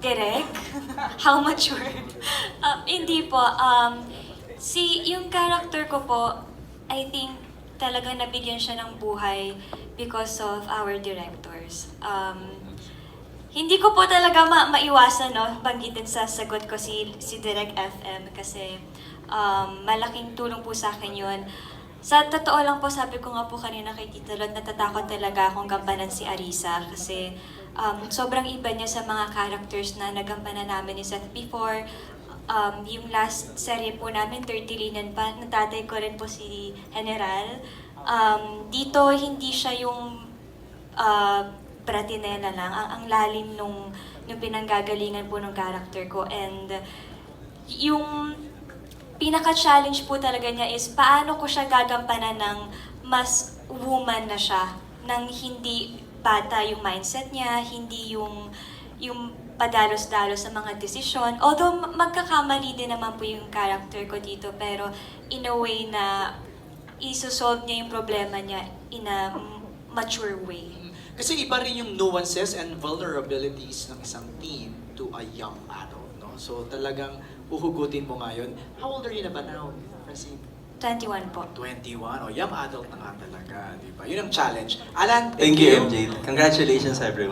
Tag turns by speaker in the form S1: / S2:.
S1: Direk? How mature? Hindi po. Yung character ko po, I think talagang nabigyan siya ng buhay because of our directors. Hindi ko po talaga maiwasan, no, banggitin sa sagot ko si Direk FM kasi malaking tulong po sa akin yun. Sa totoo lang po, sabi ko nga po kanina kay Tita Lot, natatakot talaga akong gampanan si Arisa kasi sobrang iba niya sa mga characters na nagampanan namin ni Seth before. Yung last serye po namin, 30 Linen pa, natatay ko rin po si General. Dito, hindi siya yung pratinela lang. Ang lalim nung pinanggagalingan po ng character ko. And yung pinaka-challenge po talaga niya is paano ko siya gagampanan ng mas woman na siya. Nang hindi bata yung mindset niya, hindi yung padalos-dalos sa mga desisyon. Although magkakamali din naman po yung character ko dito, pero in a way na isosolve niya yung problema niya in a mature way.
S2: Kasi iba rin yung nuances and vulnerabilities ng isang teen to a young adult, no? So talagang uhugutin mo ngayon. How old are you na ba now, Francine?
S1: 21 po.
S2: 21. O, young adult na nga talaga, di ba? Yun ang challenge. Alan,
S3: Thank you, MJ. Congratulations, everyone.